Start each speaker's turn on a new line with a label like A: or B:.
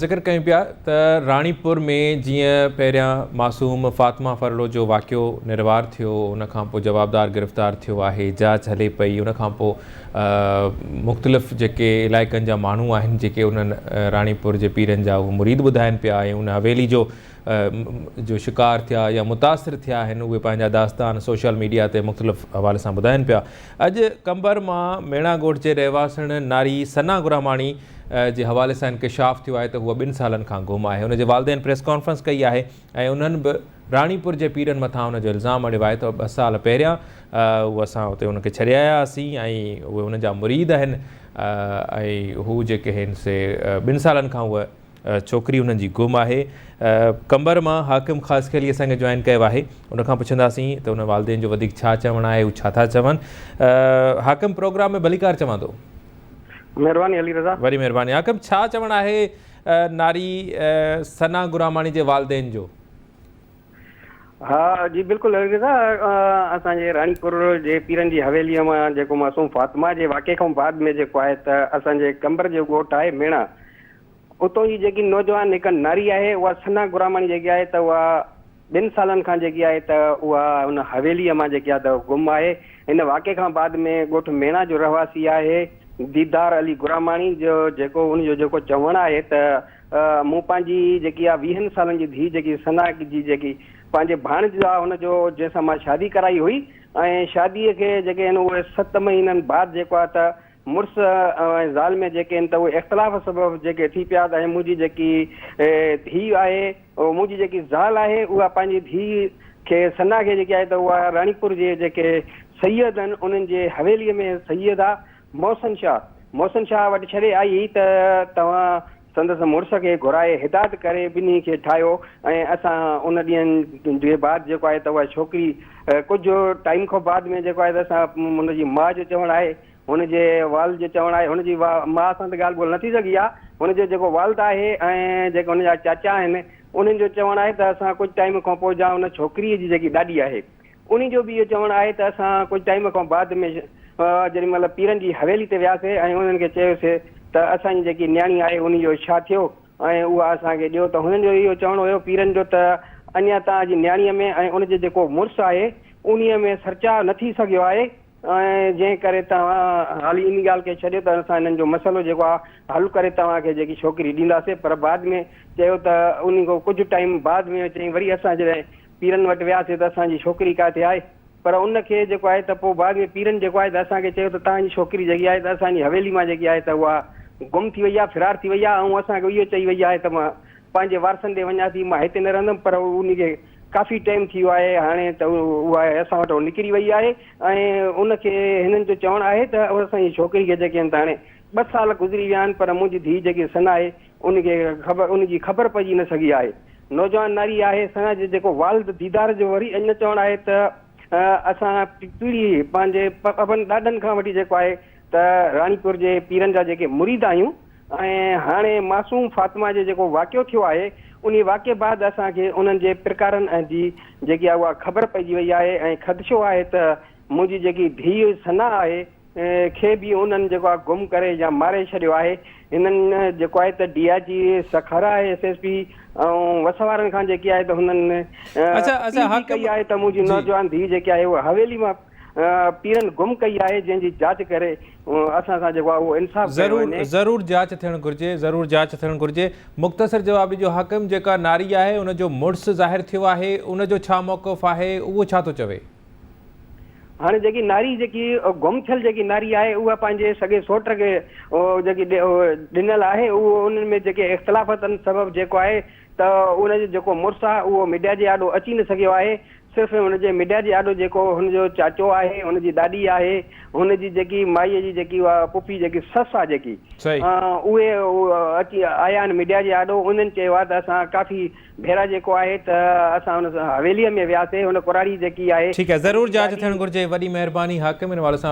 A: ज़िक्र कयूं पिया त राणीपुर में जीअं पहिरियां मासूम फ़ातिमा फरलो जो वाक़ियो निर्वार थियो, उन खां पोइ जवाबदार गिरफ़्तार थियो आहे, जांच हले पई। उन खां पोइ मुख़्तलिफ़ जेके इलाइक़नि जा माण्हू आहिनि जेके उन्हनि राणीपुर जे पीरनि जा उहे मुरीद ॿुधाइनि पिया ऐं उन हवेली जो शिकार थिया या मुतासिर थिया आहिनि, उहे पंहिंजा दास्तान सोशल मीडिया ते मुख़्तलिफ़ हवाले सां ॿुधाइनि पिया। अॼु कंबर मां मेणा ॻोठ जे रहवासण नारी सना गुरामाणी जे हवाले सां इंकिशाफ़ थियो आहे त हूअ 2 सालनि खां गुम आहे। हुनजे वालिदेन प्रेस कॉन्फ्रेंस कई आहे ऐं उन्हनि बि राणीपुर जे पीरनि मथां हुनजो इल्ज़ाम आणियो आहे त 2 साल पहिरियां उहे असां हुते हुनखे छॾे आया हुआसीं ऐं उहे हुन जा मुरीद आहिनि ऐं हू जेके आहिनि से 2 सालनि खां उहा छोकिरी हुननि जी गुम आहे। कंबर मां हाकिम ख़ासि ख़ैली असांखे जॉइन कयो आहे, उनखां पुछंदासीं त उन वालिदेन जो वधीक छा चवणु आहे, हू छा था चवनि। हाकिम, प्रोग्राम में भलीकार चवां थो।
B: महिरबानी अली रज़ा।
A: वरी महिरबानी। हाकिम, छा चवणु आहे नारी सना गुरामाणी जे वालिदेन जो?
B: हाँ जी बिल्कुलु अली रज़ा, असांजे राणीपुर जे पीरनि जी हवेलीअ मां जेको मासूम फ़ातिमा जे वाक़े खां बाद में जेको आहे त असांजे कंबर जो ॻोठ आहे मेणा, उतो ई जेकी नौजवान हिकु नारी आहे उहा सना गुरामाणी जेकी आहे त उहा 2 सालनि खां जेकी आहे त उहा उन हवेलीअ मां जेकी आहे त गुम आहे। हिन वाक़े खां बाद में ॻोठ मेणा जो रहवासी आहे दीदार अली गुरामाणी जो जेको उनजो जेको चवणु आहे त मूं पंहिंजी जेकी आहे 20 सालनि जी धीउ जेकी सना जी जेकी पंहिंजे भाणेज आहे हुनजो जंहिंसां मां शादी कराई हुई ऐं शादीअ खे जेके आहिनि उहे 7 महीननि बाद जेको आहे त मुड़ुस ऐं ज़ाल में जेके आहिनि त उहे इख़्तिलाफ़ सबबु जेके थी पिया त ऐं मुंहिंजी जेकी धीउ आहे मुंहिंजी जेकी ज़ाल आहे उहा पंहिंजी धीउ खे सना खे जेकी आहे त उहा राणीपुर जे जेके सैयद आहिनि उन्हनि जे हवेलीअ में सैयद आहे मोहसिन शाह वटि छॾे आई त तव्हां संदसि मुड़ुस खे घुराए हिदायत करे ॿिन्ही खे ठाहियो ऐं असां उन ॾींहंनि जे बाद जेको आहे त उहा छोकिरी कुझु टाइम खां बाद में जेको आहे त असां हुनजी माउ जो चवणु आहे, हुनजे वाल जो चवणु आहे, हुनजी माउ सां त ॻाल्हि ॿोल न थी सघी आहे, हुनजो जेको वालिद आहे ऐं जेके हुनजा चाचा आहिनि उन्हनि जो चवणु आहे त असां कुझु टाइम खां पोइ जा हुन छोकिरीअ जी जेकी ॾाॾी आहे उन जो बि इहो चवणु आहे त असां कुझु टाइम खां बाद में जेॾी महिल पीरनि जी हवेली ते वियासीं ऐं उन्हनि खे चयोसीं त असांजी जेकी न्याणी आहे उन जो छा थियो ऐं उहा असांखे ॾियो, त हुननि जो इहो चवणु हुयो पीरनि जो त अञा तव्हांजी न्याणीअ में ऐं उनजो जेको मुड़ुसु आहे उन्हीअ में सरचाव न थी सघियो आहे ऐं जंहिं करे तव्हां हाली इन ॻाल्हि खे छॾियो त असां हिननि जो मसइलो जेको आहे हल करे तव्हांखे जेकी छोकिरी ॾींदासीं। पर बाद में चयो त उन खां कुझु टाइम बाद में चई वरी असां जॾहिं पीरनि वटि वियासीं त असांजी छोकिरी किथे आहे, पर उनखे जेको आहे त पोइ बाद में पीरनि जेको आहे त असांखे चयो त तव्हांजी छोकिरी जेकी आहे त असांजी हवेली मां जेकी आहे त उहा गुम थी वई आहे, फ़िरार थी वई आहे ऐं असांखे इहो चई वई आहे त मां पंहिंजे वारसनि ॾे वञा थी, मां हिते न रहंदमि। पर उनखे काफ़ी टाइम थी वियो आहे हाणे त उहा असां वटि निकिरी वई आहे ऐं उनखे हिननि जो चवणु आहे त असांजी छोकिरी खे जेके आहिनि त हाणे 2 साल गुज़री विया आहिनि पर मुंहिंजी धीउ जेकी सना आहे उनजी ख़बर पइजी न सघी आहे। नौजवान नारी आहे सना जो जेको वालिद दीदार जो वरी अञा चवणु आहे त असां पीढ़ी पंहिंजे पपनि ॾाॾनि खां वठी जेको आहे त राणीपुर जे पीरनि जा जेके मुरीद आहियूं ऐं हाणे मासूम फ़ातिमा जो जेको वाक़ियो थियो आहे उन वाक़े बाद असांखे उन्हनि जे प्रकारनि जी जेकी आहे उहा ख़बर पइजी वई आहे ऐं ख़दशो आहे त मुंहिंजी जेकी धीउ सना आहे खे बि उन्हनि जेको आहे गुम करे या मारे छॾियो आहे। हिननि जेको आहे त DIG सखारा आहे SSP ऐं वसवारनि खां जेकी आहे त हुननि कई आहे त मुंहिंजी नौजवान धीउ जेकी आहे उहा हवेली मां पीरनि गुम कई आहे, जंहिंजी जांच करे असां सां जेको आहे उहो इंसाफ़
A: ज़रूरु जांच थियणु घुरिजे, ज़रूरु जांच थियणु घुरिजे। मुख़्तसर जवाब जो हाकिम, जेका नारी आहे उनजो मुड़ुसु ज़ाहिर थियो आहे उनजो छा मौक़िफ़ आहे, उहो छा थो चवे?
B: हाणे जेकी नारी जेकी गुम थियल जेकी नारी आहे उहा पंहिंजे सॻे सौट खे जेकी ॾिनल आहे उहो उन्हनि में जेके इख़्तिलाफ़नि सबबु जेको आहे त उनजो जेको मुड़ुसु आहे उहो मीडिया जे आॾो अची न सघियो आहे। सिर्फ़ु हुनजे मीडिया जे आॾो जेको हुनजो चाचो आहे, हुनजी ॾाॾी आहे, हुनजी जेकी माईअ जी जेकी उहा पुफी जेकी ससु आहे जेकी उहे अची आया आहिनि मीडिया जे आॾो। उन्हनि चयो आहे त असां काफ़ी भेरा जेको आहे त असां हुन हवेलीअ में वियासीं, हुन कुराड़ी जेकी आहे।
A: ठीकु आहे, ज़रूरु जांच थियणु घुरिजे। वॾी महिरबानी हाकिम, हिन वाले सां